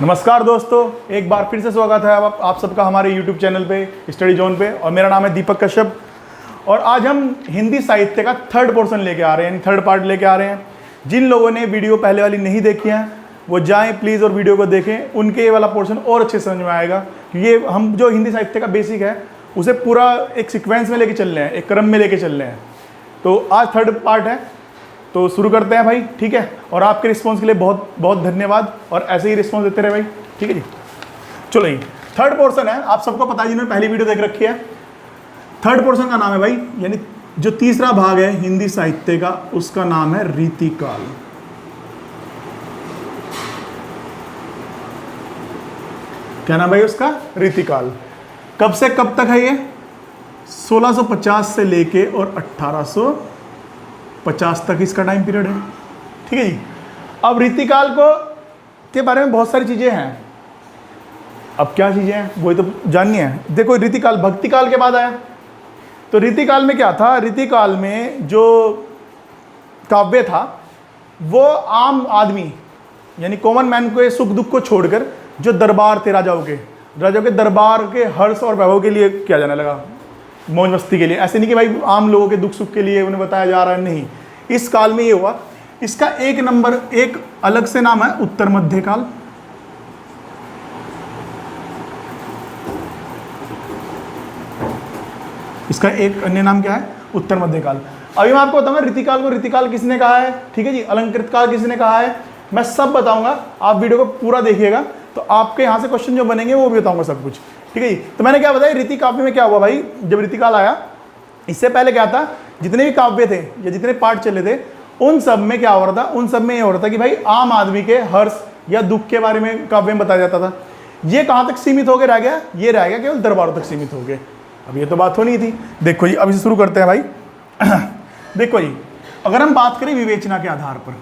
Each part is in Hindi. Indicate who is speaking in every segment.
Speaker 1: नमस्कार दोस्तों, एक बार फिर से स्वागत है आप सबका हमारे YouTube चैनल पे स्टडी जोन पे। और मेरा नाम है दीपक कश्यप और आज हम हिंदी साहित्य का थर्ड पोर्शन लेके आ रहे हैं, यानी थर्ड पार्ट लेके आ रहे हैं। जिन लोगों ने वीडियो पहले वाली नहीं देखी है वो जाएं प्लीज़ और वीडियो को देखें, उनके ये वाला पोर्शन और अच्छे समझ में आएगा। ये हम जो हिंदी साहित्य का बेसिक है उसे पूरा एक सिक्वेंस में लेके चल रहे हैं, एक क्रम में लेके चल रहे हैं। तो आज थर्ड पार्ट है, तो शुरू करते हैं भाई, ठीक है। और आपके रिस्पांस के लिए बहुत बहुत धन्यवाद और ऐसे ही रिस्पांस देते रहे भाई, ठीक है जी। चलो जी, थर्ड पोर्शन है, आप सबको पता है जिन्होंने पहली वीडियो देख रखी है। थर्ड पोर्शन का नाम है भाई, यानी जो तीसरा भाग है हिंदी साहित्य का, उसका नाम है रीतिकाल। क्या नाम भाई उसका? रीतिकाल। कब से कब तक है ये? 1650 से लेके और 1850 तक इसका टाइम पीरियड है, ठीक है जी। अब रीतिकाल को के बारे में बहुत सारी चीजें हैं। अब क्या चीजें हैं वही तो जाननी है। देखो, रीतिकाल भक्तिकाल के बाद आया। तो रीतिकाल में क्या था? रीतिकाल में जो काव्य था वो आम आदमी यानी कॉमन मैन के सुख दुख को छोड़कर जो दरबार थे राजाओं के दरबार के हर्ष और वैभव के लिए किया जाने लगा, मौज मस्ती के लिए। ऐसे नहीं कि भाई आम लोगों के दुख सुख के लिए उन्हें बताया जा रहा है, नहीं। इस काल में ये हुआ। इसका एक अलग से नाम है उत्तर मध्य काल। इसका एक अन्य नाम क्या है? उत्तर मध्य काल। अभी मैं आपको बताऊंगा रीतिकाल को रीतिकाल किसने कहा है, ठीक है जी। अलंकृत काल किसने कहा है, मैं सब बताऊंगा। आप वीडियो को पूरा देखिएगा तो आपके यहां से क्वेश्चन जो बनेंगे वो भी बताऊंगा सब कुछ, ठीक है जी। तो मैंने क्या बताया, रीति काव्य में क्या हुआ भाई, जब रीतिकाल आया इससे पहले क्या था, जितने भी काव्य थे या जितने पाठ चले थे उन सब में क्या हो रहा था, उन सब में ये हो रहा था कि भाई आम आदमी के हर्ष या दुख के बारे में काव्य में बताया जाता था। ये कहाँ तक सीमित होकर रह गया? ये रह गया केवल दरबारों तक सीमित हो गए। अब ये तो बात होनी थी। देखो जी, अब इसे शुरू करते हैं भाई। देखो जी, अगर हम बात करें विवेचना के आधार पर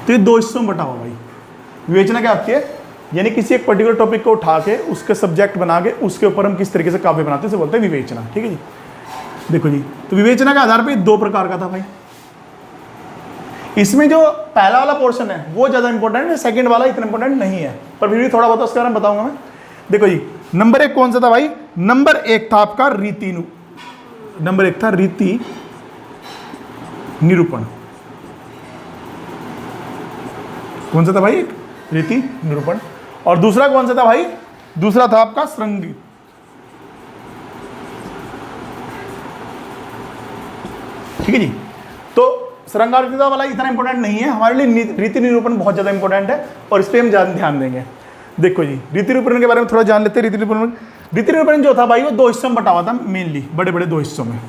Speaker 1: तो ये दो हिस्सों में बटा हुआ भाई। विवेचना क्या आती है, यानी किसी एक पर्टिकुलर टॉपिक को उठा के उसके सब्जेक्ट बना के उसके ऊपर हम किस तरीके से काव्य बनाते हैं उसे बोलते हैं विवेचना, ठीक है जी। देखो जी, तो विवेचना के आधार पे दो प्रकार का था भाई। इसमें जो पहला वाला पोर्शन है वो ज्यादा इंपॉर्टेंट है, सेकंड वाला इतना इंपॉर्टेंट नहीं है, पर फिर भी थोड़ा बहुत उसके बारे में बताऊंगा मैं। देखो जी, नंबर एक कौन सा था भाई? नंबर एक था आपका नंबर एक था रीति निरूपण। कौन सा था भाई? रीति निरूपण। और दूसरा कौन सा था भाई? दूसरा था आपका श्रृंगी। ठीक है जी। तो श्रृंगारता वाला इतना इंपॉर्टेंट नहीं है हमारे लिए, रीति निरूपण बहुत ज्यादा इंपॉर्टेंट है और इस पर हम ध्यान देंगे। देखो जी, रीति निरूपण के बारे में थोड़ा जान लेते हैं। रीति निरूपण जो था भाई वो दो हिस्सों में बटा हुआ था, मेनली बड़े बड़े दो हिस्सों में।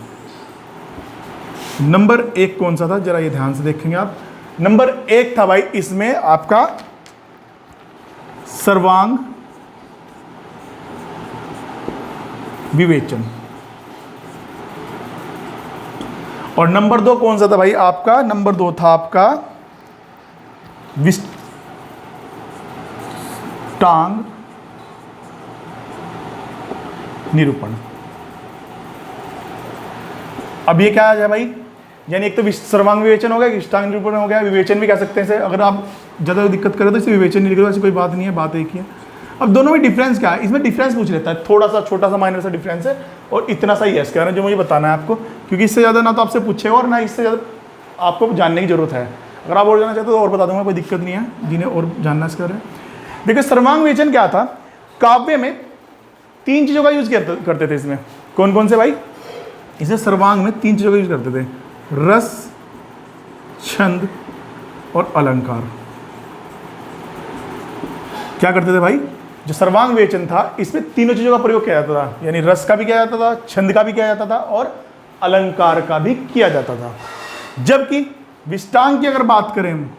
Speaker 1: नंबर एक कौन सा था, जरा ये ध्यान से देखेंगे आप। नंबर एक था भाई इसमें आपका सर्वांग विवेचन। और नंबर दो कौन सा था भाई आपका? नंबर दो था आपका विष्टांग निरूपण। अब ये क्या है भाई, यानी एक तो सर्वांग विवेचन हो गया, विष्टांग निरूपण हो गया, विवेचन भी कह सकते हैं इसे। अगर आप ज़्यादा दिक्कत करें तो इसे विवेचन नहीं लिखो, ऐसी कोई बात नहीं है, बात एक ही है। अब दोनों में डिफरेंस क्या है? इसमें डिफरेंस पूछ लेता है, थोड़ा सा छोटा सा माइनर सा डिफरेंस है और इतना सा ही है इसके बारे में जो मुझे बताना है आपको, क्योंकि इससे ज़्यादा ना तो आपसे पूछेगा और ना इससे ज़्यादा आपको जानने की जरूरत है। अगर आप और जानना चाहते हो तो और बता दूंगा, कोई दिक्कत नहीं है जिन्हें और जानना इसके बारे में। देखिए, सर्वांग विवेचन क्या था? काव्य में तीन चीज़ों का यूज करते थे इसमें। कौन कौन से भाई? इसे सर्वांग में तीन चीज़ों का यूज करते थे, रस, छंद और अलंकार। क्या करते थे भाई? जो सर्वांग विवेचन था इसमें तीनों चीजों का प्रयोग किया जाता था, यानी रस का भी किया जाता था, छंद का भी किया जाता था और अलंकार का भी किया जाता था। जबकि विष्टांग की अगर बात करें हम,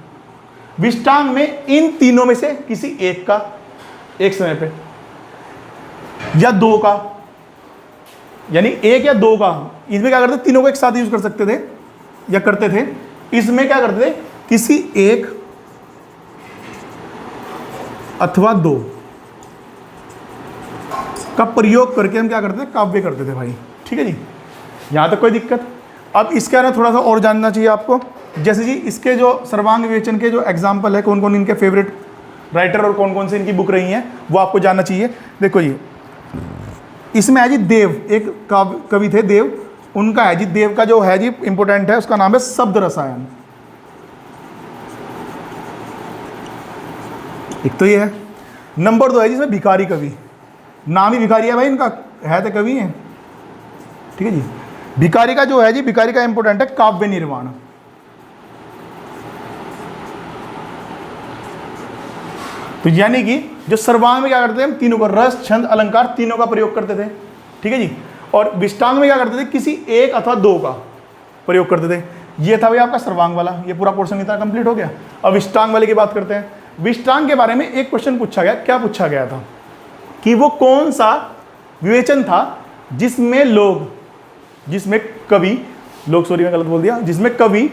Speaker 1: विष्टांग में इन तीनों में से किसी एक का एक समय पे या दो का, यानी एक या दो का, इसमें क्या करते? तीनों को एक साथ यूज कर सकते थे या करते थे। इसमें क्या करते थे? किसी एक अथवा दो का प्रयोग करके हम क्या करते थे? काव्य करते थे भाई, ठीक है जी। यहां तक कोई दिक्कत? अब इसके बारे में थोड़ा सा और जानना चाहिए आपको, जैसे जी इसके जो सर्वांग विवेचन के जो एग्जाम्पल है, कौन कौन इनके फेवरेट राइटर और कौन कौन से इनकी बुक रही हैं, वो आपको जानना चाहिए। देखो जी, इसमें है जी देव, एक कवि थे देव, उनका है जी, देव का जो है जी इंपॉर्टेंट है, उसका नाम है शब्द रसायन। एक तो ये है। नंबर 2 है जिसमें भिखारी कवि, नाम ही भिखारी है भाई इनका, है तो कवि है, ठीक है जी। भिखारी का जो है जी, भिखारी का इंपॉर्टेंट है काव्य निर्माण। तो यानी कि जो सर्वांग में क्या करते थे हम, तीनों का रस छंद अलंकार तीनों का प्रयोग करते थे, ठीक है जी। और विष्टांग में क्या करते थे, किसी एक अथवा दो का प्रयोग करते थे। ये था भाई आपका सर्वांग वाला, ये पूरा पोर्शन इतना कंप्लीट हो गया। अब विष्टांग वाले की बात करते हैं। विष्टांग के बारे में एक क्वेश्चन पूछा गया, क्या पूछा गया था कि वो कौन सा विवेचन था जिसमें कवि, मैं गलत बोल दिया, जिसमें कवि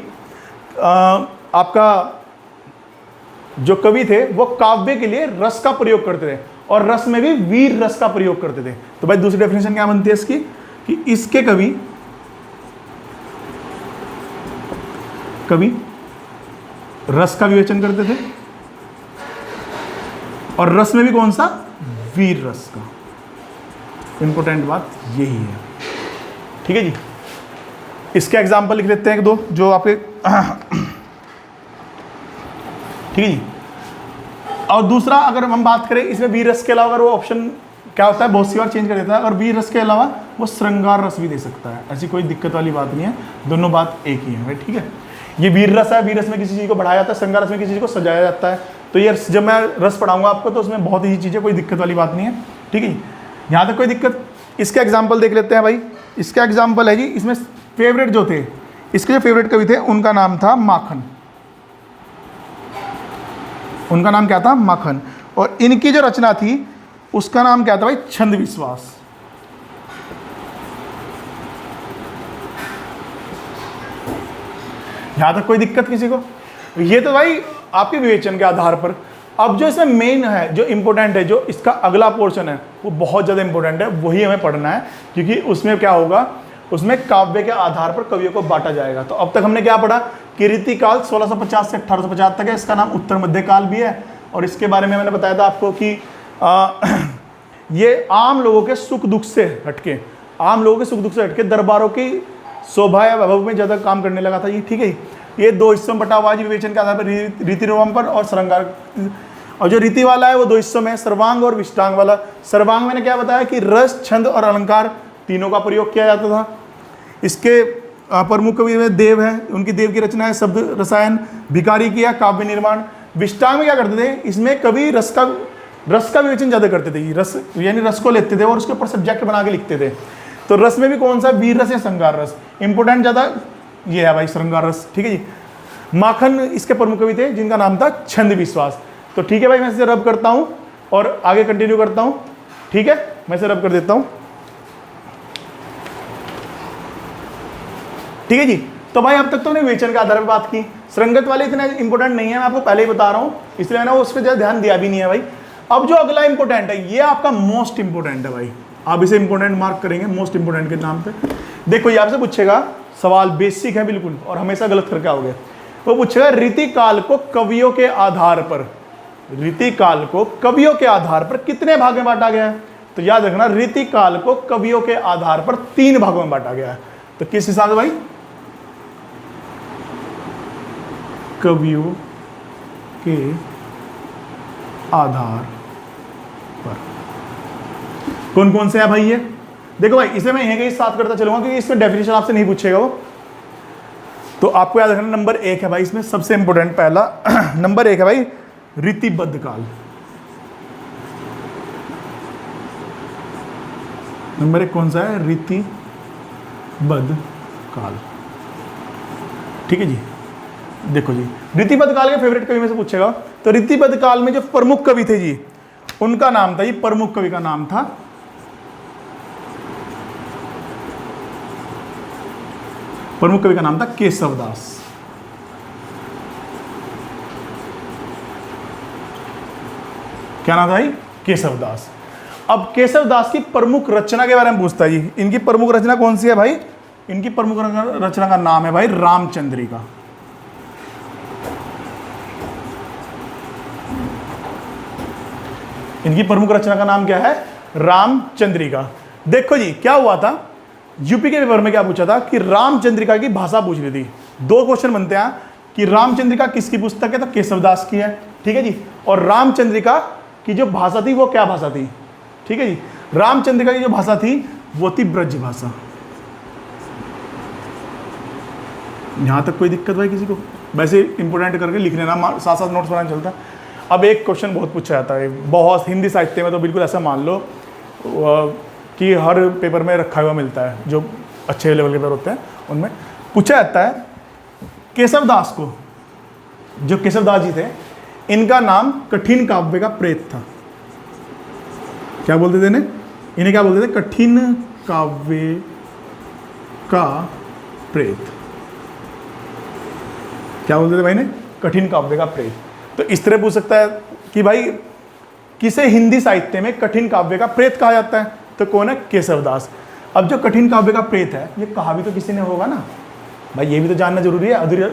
Speaker 1: आपका जो कवि थे वो काव्य के लिए रस का प्रयोग करते थे, और रस में भी वीर रस का प्रयोग करते थे। तो भाई दूसरी डेफिनेशन क्या बनती है इसकी, कि इसके कवि रस का विवेचन करते थे, और रस में भी कौन सा, वीर रस का। इंपॉर्टेंट बात यही है, ठीक है जी। इसके एग्जाम्पल लिख लेते हैं एक दो जो आपके ठीक है जी। और दूसरा अगर हम बात करें इसमें वीर रस के अलावा, अगर वो ऑप्शन क्या होता है, बहुत सी बार चेंज कर देता है, और वीर रस के अलावा वो श्रृंगार रस भी दे सकता है। ऐसी कोई दिक्कत वाली बात नहीं है, दोनों बात एक ही है भाई, ठीक है। ये वीर रस है, वीर रस में किसी चीज़ को बढ़ाया जाता है, श्रृंगार रस में किसी चीज़ को सजाया जाता है। तो ये जब मैं रस पढ़ाऊंगा आपको तो उसमें बहुत ही चीज़ें, कोई दिक्कत वाली बात नहीं है, ठीक है। यहाँ तक कोई दिक्कत। इसके एग्जाम्पल देख लेते हैं भाई। इसका एग्जाम्पल है जी, इसमें फेवरेट जो थे, इसके जो फेवरेट कवि थे उनका नाम था माखन। उनका नाम क्या था, माखन। और इनकी जो रचना थी उसका नाम क्या था भाई, छंद विश्वास। यहां तक कोई दिक्कत किसी को? ये तो भाई आपके विवेचन के आधार पर। अब जो इसमें मेन है, जो इंपॉर्टेंट है, जो इसका अगला पोर्शन है वो बहुत ज़्यादा इंपॉर्टेंट है, वही हमें पढ़ना है, क्योंकि उसमें क्या होगा, उसमें काव्य के आधार पर कवियों को बांटा जाएगा। तो अब तक हमने क्या पढ़ा कि रीतिकाल 1650 से 1850 तक है, इसका नाम उत्तर मध्यकाल भी है। और इसके बारे में मैंने बताया था आपको कि ये आम लोगों के सुख दुख से हटके, दरबारों की शोभा या वैभव में ज़्यादा काम करने लगा था ये, ठीक है। ये दो हिस्सों में बटा हुआ है विवेचन के आधार पर, रीति नियम पर और श्रृंगार। और जो रीति वाला है वो दो हिस्सों में, सर्वांग और विष्टांग वाला। सर्वांग मैंने क्या बताया कि रस छंद और अलंकार तीनों का प्रयोग किया जाता था। इसके प्रमुख कवि में देव है, उनकी देव की रचना है शब्द रसायन। भिखारी किया काव्य निर्माण। विष्टांग में क्या करते थे, इसमें कवि रस का विवेचन ज़्यादा करते थे, रस यानी रस को लेते थे और उसके ऊपर सब्जेक्ट बना के लिखते थे। तो रस में भी कौन सा, वीर रस या श्रृंगार रस। इंपोर्टेंट ज़्यादा ये है भाई, श्रृंगार रस, ठीक है जी। माखन इसके प्रमुख कवि थे जिनका नाम था छंद विश्वास। तो ठीक है भाई, मैं इसे रब करता हूँ और आगे कंटिन्यू करता हूँ, ठीक है। मैं इसे रब कर देता हूँ, ठीक है जी। तो भाई अब तक तो हमने विवेचन के आधार पर बात की। श्रृंगत वाले इतने इंपॉर्टेंट नहीं है, मैं आपको पहले ही बता रहा हूँ, इसलिए मैंने उस पर ज़्यादा ध्यान दिया भी नहीं है भाई। अब जो अगला इंपॉर्टेंट है, ये आपका मोस्ट इंपॉर्टेंट है भाई, आप इसे इंपॉर्टेंट मार्क करेंगे मोस्ट इंपॉर्टेंट के नाम पे। देखो ये आपसे पूछेगा सवाल, बेसिक है बिल्कुल, और हमेशा गलत करके आओगे। वो पूछेगा रीतिकाल को कवियों के आधार पर, रीतिकाल को कवियों के आधार पर कितने भाग में बांटा गया है। तो याद रखना, रीतिकाल को कवियों के आधार पर 3 भागों में बांटा गया है। तो किस हिसाब से भाई, कवियों के आधार पर कौन कौन से है भाई ये। देखो भाई इसे मैं यहीं साथ करता चलूंगा क्योंकि इसमें डेफिनेशन आपसे नहीं पूछेगा वो। तो आपको याद रखना नंबर 1 है भाई, इसमें सबसे इंपॉर्टेंट पहला नंबर 1 है भाई रीतिबद्ध काल। नंबर 1 कौन सा है, रीतिबद्ध काल, ठीक है जी। देखो जी, रीतिबद्ध काल के फेवरेट कवि में से पूछेगा, तो रीतिबद्ध काल में जो प्रमुख कवि थे जी, उनका नाम था, ये प्रमुख कवि का नाम था, प्रमुख कवि का नाम था केशवदास। क्या नाम था भाई, केशवदास। अब केशवदास की प्रमुख रचना के बारे में पूछता है जी, इनकी प्रमुख रचना कौन सी है भाई, इनकी प्रमुख रचना का नाम है भाई रामचंद्रिका। इनकी प्रमुख रचना का नाम क्या है? रामचंद्रिका। देखो जी क्या हुआ था, यूपी के पेपर में क्या पूछा था कि रामचंद्रिका की भाषा पूछ रही थी। दो क्वेश्चन बनते हैं कि रामचंद्रिका किसकी पुस्तक है, तो केशवदास की है, ठीक है जी। और रामचंद्रिका की जो भाषा थी वो क्या भाषा थी, ठीक है जी। रामचंद्रिका की जो भाषा थी वो थी ब्रज भाषा। यहां तक कोई दिक्कत भाई किसी को? वैसे इंपोर्टेंट करके लिख लेना, साथ साथ नोट्स बनाना चलता है। अब एक क्वेश्चन बहुत पूछा जाता है, बहुत हिंदी साहित्य में तो बिल्कुल ऐसा मान लो कि हर पेपर में रखा हुआ मिलता है, जो अच्छे लेवल के पेपर होते हैं उनमें पूछा जाता है केशवदास को, जो केशवदास जी थे इनका नाम कठिन काव्य का प्रेत था। क्या बोलते थे इन्हें क्या बोलते थे? कठिन काव्य का प्रेत। क्या बोलते थे भाई ने? कठिन काव्य का प्रेत। तो इस तरह पूछ सकता है कि भाई किसे हिंदी साहित्य में कठिन काव्य का प्रेत कहा जाता है, तो कौन है? केशवदास। अब जो कठिन काव्य का प्रेत है ये कहा भी तो किसी ने होगा ना भाई, ये भी तो जानना जरूरी है, अधूरा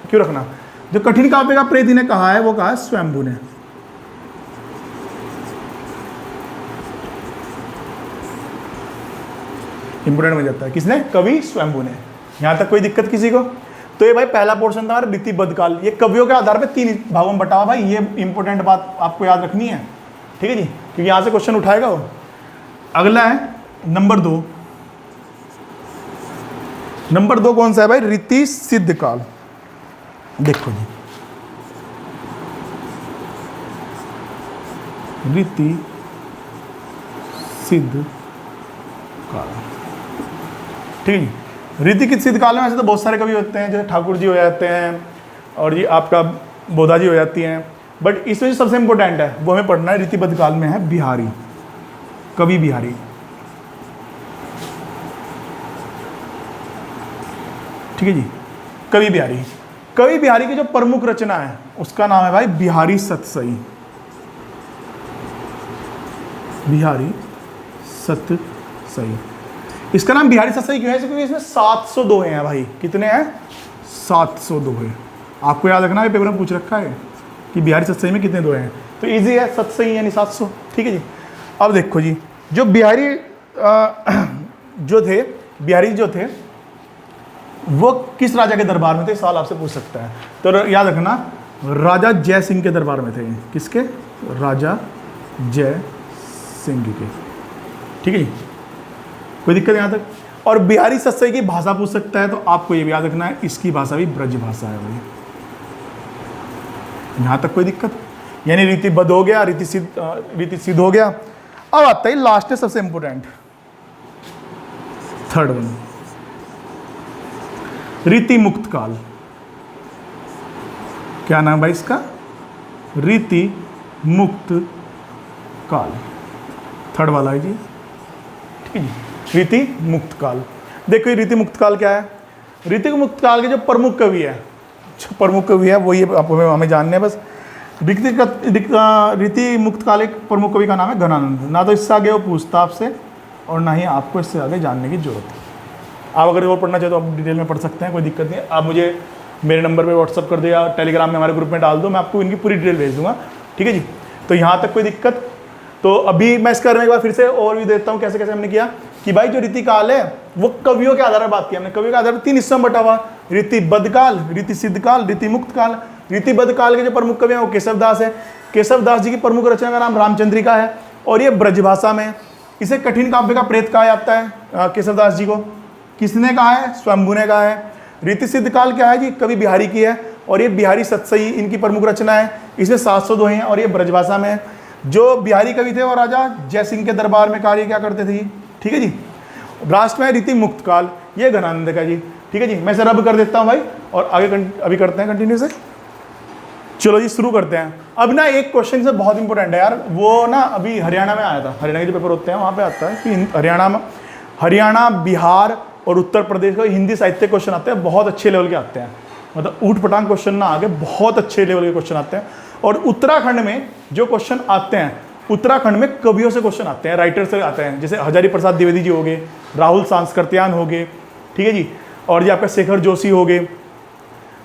Speaker 1: क्यों रखना। जो कठिन काव्य का प्रेत इन्हें कहा है वो कहा है स्वयंभू ने। इंपोर्टेंट बन जाता है, किसने? कवि स्वयंभू ने। यहां तक कोई दिक्कत किसी को? तो ये भाई पहला पोर्शन था हमारा रीतिबद्ध काल। ये कवियों के आधार पे 3 भागों में बटा हुआ भाई, ये इंपॉर्टेंट बात आपको याद रखनी है, ठीक है जी, क्योंकि यहां से क्वेश्चन उठाएगा वो। अगला है नंबर 2। नंबर 2 कौन सा है भाई? रीति सिद्ध काल। देखो जी, रीति सिद्ध काल, ठीक है जी। रीति की सिद्ध काल में ऐसे तो बहुत सारे कवि होते हैं, जैसे ठाकुर जी हो जाते हैं और ये आपका बोधा जी हो जाती हैं, बट इसमें जो सबसे इंपॉर्टेंट है वो हमें पढ़ना है रीतिबद्ध काल में है बिहारी, कवि बिहारी। ठीक है जी, कवि बिहारी। कवि बिहारी की जो प्रमुख रचना है उसका नाम है भाई बिहारी सतसई। बिहारी सतसई, इसका नाम बिहारी सतसई क्यों है? क्योंकि इसमें 700 दोहे हैं भाई। कितने हैं? 700 दोहे। आपको याद रखना है, पेपर में पूछ रखा है कि बिहारी सतसई में कितने दोहे हैं, तो इजी है, सतसई यानी 700। ठीक है जी। अब देखो जी, जो बिहारी जो थे वो किस राजा के दरबार में थे? सवाल आपसे पूछ सकता है, तो याद रखना राजा जय सिंह के दरबार में थे। किसके? राजा जय सिंह के। ठीक है जी, कोई दिक्कत यहाँ तक? और बिहारी सतसई की भाषा पूछ सकता है, तो आपको ये भी याद रखना है इसकी भाषा भी ब्रज भाषा है भाई। यहाँ तक कोई दिक्कत? यानी रीतिबद्ध हो गया, रीति सिद्ध हो गया। अब आता है लास्ट है सबसे इंपोर्टेंट, थर्ड वन, रीति मुक्त काल। क्या नाम भाई इसका? रीति मुक्त काल, थर्ड वाला है जी। ठीक है जी, रीति मुक्त काल। देखो ये रीति मुक्त काल क्या है? रीति मुक्त काल के जो प्रमुख कवि है, वो ये हमें जानने हैं बस। रीति मुक्त काल एक प्रमुख कवि का नाम है घनानंद। ना तो इससे आगे वो पूछता आपसे और ना ही आपको इससे आगे जानने की जरूरत है। आप अगर और पढ़ना चाहे तो आप डिटेल में पढ़ सकते हैं, कोई दिक्कत नहीं है। आप मुझे मेरे नंबर पे व्हाट्सअप कर दो या टेलीग्राम में हमारे ग्रुप में डाल दो, मैं आपको इनकी पूरी डिटेल भेज दूंगा। ठीक है जी, तो यहाँ तक कोई दिक्कत? तो अभी मैं इसका एक बार फिर से ओवरव्यू देता हूँ कैसे कैसे हमने किया कि भाई जो रीति काल है वो कवियों के आधार पर बात की हमने। कवियों के आधार पर 3 हिस्सों में बटा हुआ, रीतिबद्ध काल, रीति सिद्ध काल, रीति मुक्त काल। रीतिबद्ध काल के जो प्रमुख कवि हैं वो केशवदास है। केशवदास जी की प्रमुख रचना का नाम रामचंद्रिका है और ये ब्रजभाषा में। इसे कठिन काव्य का प्रेत कहा जाता है केशवदास जी को। किसने कहा है? स्वयंभू ने कहा है। रीति सिद्ध काल क्या है जी? कवि बिहारी की है और ये बिहारी सतसई इनकी प्रमुख रचना है। इसमें 700 दोहे हैं और ये ब्रजभाषा में है। जो बिहारी कवि थे वो राजा जयसिंह के दरबार में कार्य क्या करते थे? ठीक है जी। लास्ट में रीति मुक्त काल, ये घनानंद का जी। ठीक है जी, मैं इसे रब कर देता हूँ भाई और आगे अभी करते हैं कंटिन्यू से। चलो जी शुरू करते हैं। अब ना एक क्वेश्चन से बहुत इंपॉर्टेंट है यार, वो ना अभी हरियाणा में आया था। हरियाणा के जो पेपर होते हैं वहाँ पे आता है कि हरियाणा, बिहार और उत्तर प्रदेश का हिंदी साहित्य क्वेश्चन आते हैं, बहुत अच्छे लेवल के आते हैं। मतलब ऊट पटांग क्वेश्चन ना आगे, बहुत अच्छे लेवल के क्वेश्चन आते हैं। और उत्तराखंड में जो क्वेश्चन आते हैं, उत्तराखंड में कवियों से क्वेश्चन आते हैं, राइटर से आते हैं। जैसे हजारी प्रसाद द्विवेदी जी हो गए, राहुल सांस्कृत्यायन हो गए, ठीक है जी, और ये आपका शेखर जोशी हो गए,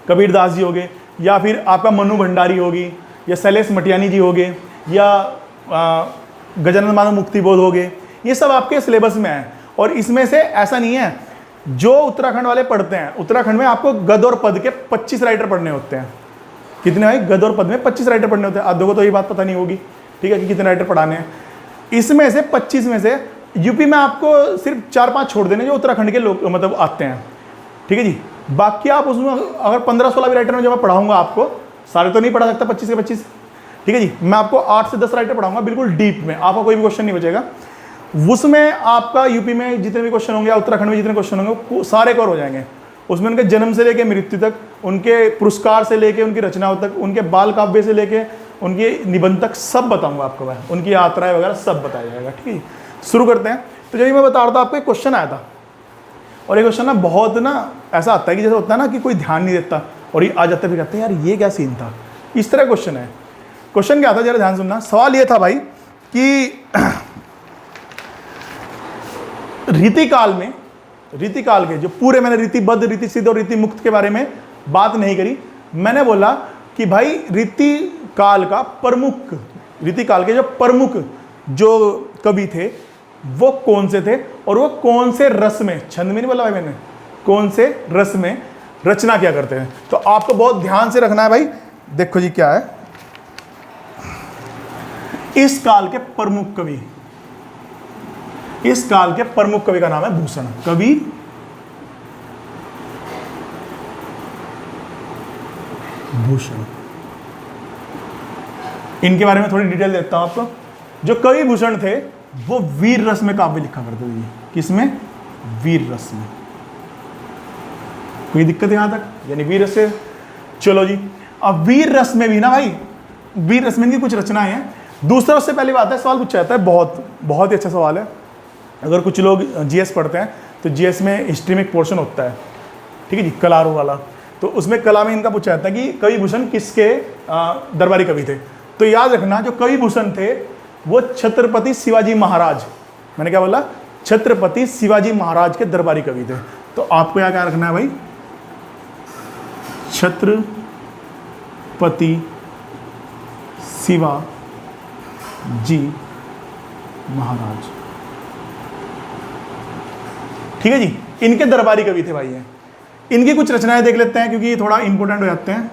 Speaker 1: कबीरदास जी हो गए, या फिर आपका मनु भंडारी होगी, या शैलेश मटियानी जी हो गए, या गजानन माधव मुक्ति बोध हो गए, ये सब आपके सिलेबस में है। और इसमें से ऐसा नहीं है, जो उत्तराखंड वाले पढ़ते हैं, उत्तराखंड में आपको गद और पद के 25 राइटर पढ़ने होते हैं। कितने भाई? गद और पद में 25 राइटर पढ़ने होते हैं। आधों को तो ये बात पता नहीं होगी, ठीक है, कि कितने राइटर पढ़ाने हैं। इसमें से 25 में से यूपी में आपको सिर्फ 4-5 छोड़ देने जो उत्तराखंड के लोग मतलब आते हैं, ठीक है जी। बाकी आप उसमें अगर 15-16 भी राइटर में जो मैं पढ़ाऊंगा आपको, सारे तो नहीं पढ़ा सकता 25 के 25, ठीक है जी। मैं आपको 8 से 10 राइटर पढ़ाऊंगा बिल्कुल डीप में, आपका कोई भी क्वेश्चन नहीं बचेगा उसमें। आपका यूपी में जितने भी क्वेश्चन होंगे या उत्तराखंड में जितने क्वेश्चन होंगे सारे कवर हो जाएंगे। उसमें उनके जन्म से लेके मृत्यु तक, उनके पुरस्कार से लेके उनकी रचनाओं तक, उनके बाल काव्य से लेके उनके निबंध तक सब बताऊंगा आपको मैं, उनकी यात्राएं वगैरह सब बताया जाएगा, ठीक है। शुरू करते हैं। तो जब मैं बता रहा था आपको एक क्वेश्चन आया था, और ये क्वेश्चन ना बहुत ना ऐसा आता है कि जैसे होता है ना कि कोई ध्यान नहीं देता और ये आ जाते फिर कहते हैं यार ये क्या सीन था, इस तरह क्वेश्चन है। क्वेश्चन क्या था जरा ध्यान सुनना। सवाल ये था भाई कि रीतिकाल के जो पूरे, मैंने रीतिबद्ध, रीति सिद्ध और रीति मुक्त के बारे में बात नहीं करी। मैंने बोला कि भाई रीतिकाल के जो प्रमुख जो कवि थे वो कौन से थे, और वो कौन से रस में, छंद में नहीं बोला भाई मैंने, कौन से रस में रचना क्या करते हैं। तो आपको बहुत ध्यान से रखना है भाई। देखो जी क्या है, इस काल के प्रमुख कवि, इस काल के प्रमुख कवि का नाम है भूषण, कवि भूषण। इनके बारे में थोड़ी डिटेल देता हूं आपको। जो कवि भूषण थे वो वीर रस में काव्य लिखा करते थे। किसमें? वीर रस में। कोई दिक्कत यहां तक? यानी वीर रस से, चलो जी। अब वीर रस में भी ना भाई, वीर रस में इनकी कुछ रचनाएं हैं। दूसरा, उससे पहले बात है, सवाल पूछा जाता है, बहुत ही अच्छा सवाल है। अगर कुछ लोग जीएस पढ़ते हैं तो जीएस में हिस्ट्री में एक पोर्शन होता है, ठीक है जी, कलारों वाला। तो उसमें कला में इनका पूछा जाता है कि कवि भूषण किसके दरबारी कवि थे। तो याद रखना, जो कवि भूषण थे वो छत्रपति शिवाजी महाराज, मैंने क्या बोला, छत्रपति शिवाजी महाराज के दरबारी कवि थे। तो आपको यहाँ क्या रखना है भाई, छत्रपति शिवाजी महाराज, ठीक है जी। इनके दरबारी कवि थे भाई ये। इनकी कुछ रचनाएं देख लेते हैं क्योंकि ये थोड़ा इंपॉर्टेंट हो जाते हैं।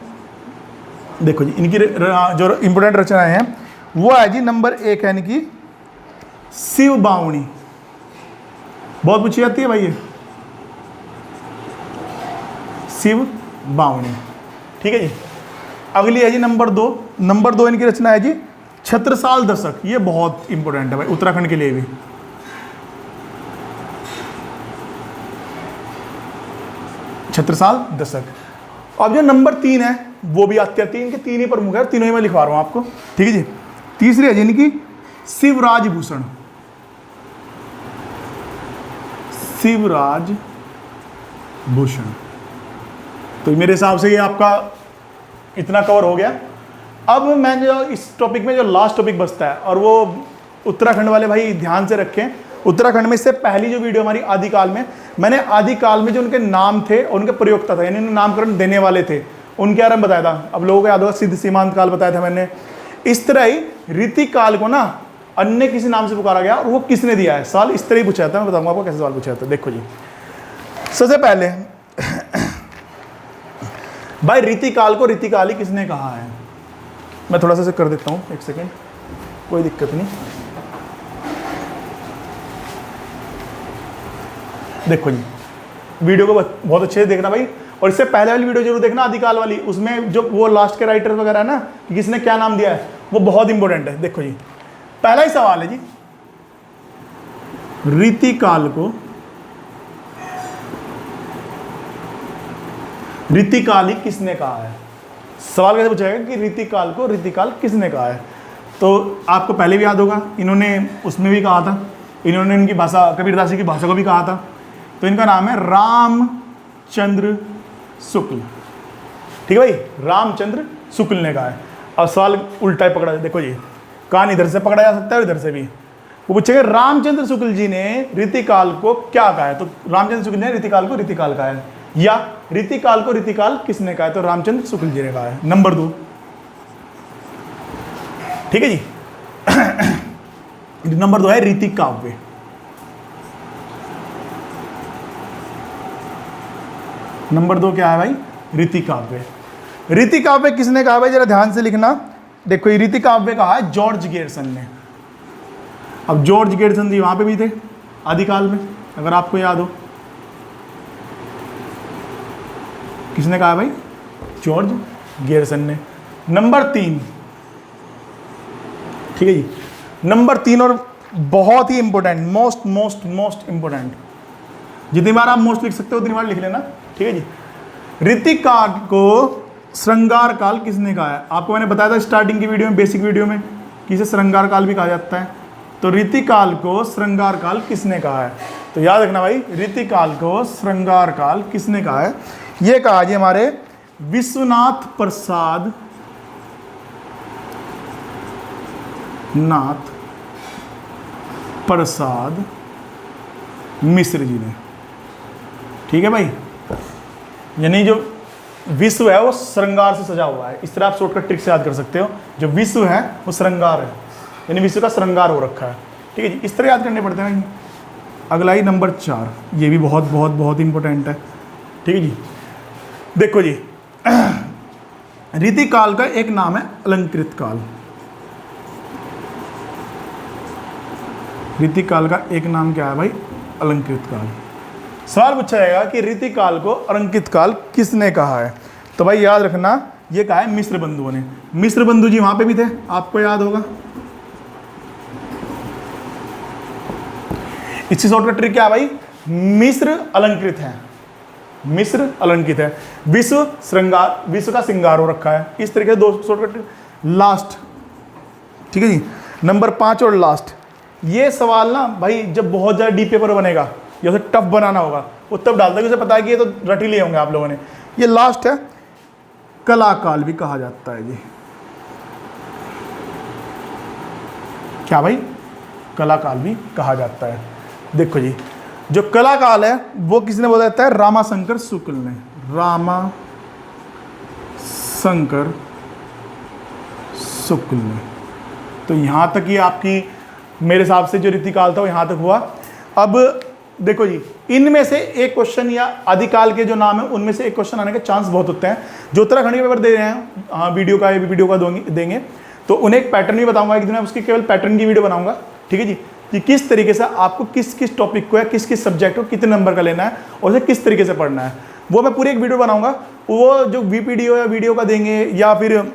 Speaker 1: देखो जी, इनकी जो इंपॉर्टेंट रचनाएं हैं वो है जी नंबर 1 है इनकी शिव बावणी, बहुत पूछी जाती है भाई ये, शिव बावणी, ठीक है जी। अगली है जी नंबर 2 इनकी रचना है जी छत्रसाल दशक। ये बहुत इंपॉर्टेंट है भाई उत्तराखंड के लिए भी। छत्रसाल दशक। अब जो नंबर 3 है वो भी आती है, इनके 3 ही प्रमुख है, तीनों ही मैं लिखवा रहा हूं आपको, ठीक है जी। तीसरी है जिनकी शिवराज भूषण, शिवराज भूषण। तो मेरे हिसाब से ये आपका इतना कवर हो गया। अब मैं जो इस टॉपिक में जो लास्ट टॉपिक बचता है, और वो उत्तराखंड वाले भाई ध्यान से रखें, उत्तराखंड में इससे पहली जो वीडियो हमारी आदिकाल में, मैंने आदिकाल में जो उनके नाम थे और उनके प्रयोक्ता था, यानी नामकरण देने वाले थे, उनके बारे में बताया था। अब लोगों को याद होगा सिद्ध सीमांत काल बताया था मैंने। इस तरह ही रीतिकाल को ना अन्य किसी नाम से पुकारा गया, और वो किसने दिया है, सवाल इस तरह ही पूछा जाता है। मैं बताऊंगा आपको कैसे सवाल पूछा जाता है। देखो जी, सबसे पहले भाई रीतिकाल को रीतिकाल ही किसने कहा है। मैं थोड़ा सा कर देता हूँ, एक सेकेंड, कोई दिक्कत नहीं। देखो जी, वीडियो को बहुत अच्छे से देखना भाई, और इससे पहले वाली वीडियो जरूर देखना आदिकाल वाली, उसमें जो वो लास्ट के राइटर वगैरह है ना कि किसने क्या नाम दिया है, वो बहुत इंपॉर्टेंट है। देखो जी, पहला ही सवाल है जी, रीतिकाल को रीतिकाल ही किसने कहा है। सवाल कैसे पूछेगा कि रीतिकाल को रीतिकाल किसने कहा है। तो आपको पहले भी याद होगा, इन्होंने उसमें भी कहा था, इन्होंने इनकी भाषा, कबीरदास जी की भाषा को भी कहा था। तो इनका नाम है रामचंद्र शुक्ल, ठीक है भाई, रामचंद्र शुक्ल ने कहा है। अब सवाल उल्टा ही पकड़ा, देखो जी, कान इधर से पकड़ा जा सकता है और इधर से भी। वो पूछेगा रामचंद्र शुक्ल जी ने रीतिकाल को क्या कहा है, तो रामचंद्र शुक्ल ने रीतिकाल को रीतिकाल कहा है, या रीतिकाल को रीतिकाल किसने कहा है, तो रामचंद्र शुक्ल जी ने कहा है। नंबर 2, ठीक है जी। नंबर 2 है रीति काव्य। नंबर 2 क्या है भाई? रीति काव्य। रीति काव्य किसने कहा भाई? जरा ध्यान से लिखना। देखो ये रीति काव्य कहा है जॉर्ज गेरसन ने। अब जॉर्ज गेरसन जी वहां पे भी थे आदिकाल में, अगर आपको याद हो। किसने कहा भाई? जॉर्ज गेरसन ने। नंबर 3, ठीक है जी, नंबर 3 और बहुत ही important, most most most important, जितनी बार आप मोस्ट लिख सकते हो उतनी बार लिख लेना, ठीक है जी। रीति काल को श्रृंगार काल किसने कहा है? आपको मैंने बताया था स्टार्टिंग की वीडियो में, बेसिक वीडियो में, कि इसे श्रृंगार काल भी कहा जाता है। तो रीति काल को श्रृंगार काल किसने कहा है? तो याद रखना भाई, रीति काल को श्रृंगार काल किसने कहा है? ये कहा जी हमारे विश्वनाथ प्रसाद मिश्र जी ने, ठीक है भाई। यानी जो विश्व है वो श्रृंगार से सजा हुआ है, इस तरह आप शॉर्टकट ट्रिक से याद कर सकते हो। जो विश्व है वो श्रृंगार है, यानी विश्व का श्रृंगार हो रखा है, ठीक है जी। इस तरह याद करने पड़ते हैं भाई। अगला ही नंबर 4, ये भी बहुत बहुत बहुत इंपॉर्टेंट है, ठीक है जी। देखो जी, रीति काल का एक नाम है अलंकृत काल। रीति काल का एक नाम क्या है भाई? अलंकृत काल। सवाल पूछा जाएगा कि रीति काल को अलंकृत काल किसने कहा है? तो भाई याद रखना, ये कहा है मिश्र बंधुओं ने। मिश्र बंधु जी वहां पे भी थे, आपको याद होगा। इसकी शॉर्टकट ट्रिक क्या है भाई? मिश्र अलंकृत है, मिश्र अलंकृत है, विश्व श्रृंगार, विश्व का श्रृंगार हो रखा है। इस तरीके से 2 शॉर्टकट ट्रिक। लास्ट, ठीक है जी, नंबर 5 और लास्ट। ये सवाल ना भाई जब बहुत ज़्यादा डीप पेपर बनेगा या फिर टफ बनाना होगा वो तब डालता है, उसे पता है कि ये तो रट ही लिए होंगे आप लोगों ने। ये लास्ट है, कला काल भी कहा जाता है जी। क्या भाई? कला काल भी कहा जाता है। देखो जी, जो कला काल है वो किसने बोला जाता है? रामाशंकर शुक्ल ने। रामाशंकर शुक्ल ने। तो यहां तक ही आपकी, मेरे हिसाब से जो रीति काल था वो यहां तक हुआ। अब देखो जी, इनमें से एक क्वेश्चन या आदिकाल के जो नाम है उनमें से एक क्वेश्चन आने के चांस बहुत होते हैं। जो उत्तराखंड के पेपर दे रहे हैं, हाँ वीडियो का देंगे, तो उन्हें एक पैटर्न भी बताऊंगा, एक दिन मैं उसकी केवल पैटर्न की वीडियो बनाऊंगा, ठीक है जी, कि किस तरीके से आपको किस किस टॉपिक को या किस किस सब्जेक्ट को कितने नंबर का लेना है और उसे किस तरीके से पढ़ना है, वो मैं पूरी एक वीडियो बनाऊंगा। वो जो वीपीडीओ या वीडियो का देंगे या फिर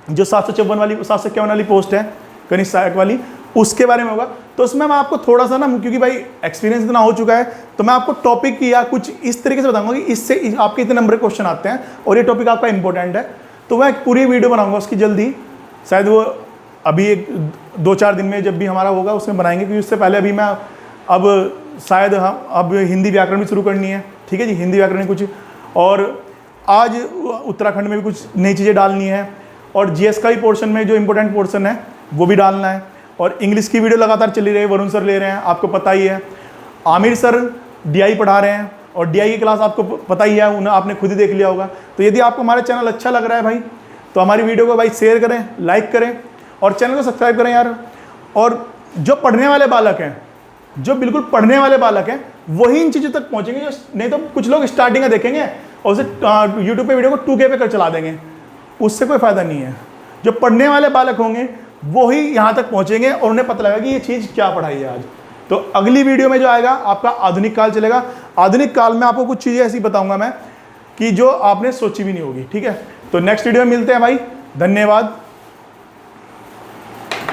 Speaker 1: जो 751 वाली पोस्ट है कनिष्ठ सहायक वाली, उसके बारे में होगा। तो उसमें मैं आपको थोड़ा सा ना, क्योंकि भाई एक्सपीरियंस इतना हो चुका है, तो मैं आपको टॉपिक या कुछ इस तरीके से बताऊंगा कि इससे आपके इतने नंबर के क्वेश्चन आते हैं और ये टॉपिक आपका इंपॉर्टेंट है। तो मैं पूरी वीडियो बनाऊंगा उसकी जल्दी, शायद वो अभी 2-4 दिन में जब भी हमारा होगा उसमें बनाएंगे, क्योंकि उससे पहले अभी मैं अब शायद हम अब हिंदी व्याकरण भी शुरू करनी है, ठीक है जी, हिंदी व्याकरण कुछ, और आज उत्तराखंड में भी कुछ नई चीज़ें डालनी है, और जीएस का भी पोर्शन में जो इंपॉर्टेंट पोर्शन है वो भी डालना है, और इंग्लिश की वीडियो लगातार चली रही है, वरुण सर ले रहे हैं, आपको पता ही है, आमिर सर डीआई पढ़ा रहे हैं, और डीआई की क्लास आपको पता ही है, उन्हें आपने खुद ही देख लिया होगा। तो यदि आपको हमारा चैनल अच्छा लग रहा है भाई, तो हमारी वीडियो को भाई शेयर करें, लाइक करें और चैनल को सब्सक्राइब करें यार। और जो पढ़ने वाले बालक हैं, जो बिल्कुल पढ़ने वाले बालक हैं, वही इन चीज़ों तक पहुँचेंगे, जो नहीं तो कुछ लोग स्टार्टिंग में देखेंगे और उसे यूट्यूब पे वीडियो को 2K पे कर चला देंगे, उससे कोई फ़ायदा नहीं है। जो पढ़ने वाले बालक होंगे वो ही यहाँ तक पहुँचेंगे और उन्हें पता लगेगा कि ये चीज़ क्या पढ़ाई है आज। तो अगली वीडियो में जो आएगा आपका आधुनिक काल चलेगा। आधुनिक काल में आपको कुछ चीज़ें ऐसी बताऊंगा मैं कि जो आपने सोची भी नहीं होगी, ठीक है। तो नेक्स्ट वीडियो में मिलते हैं भाई, धन्यवाद।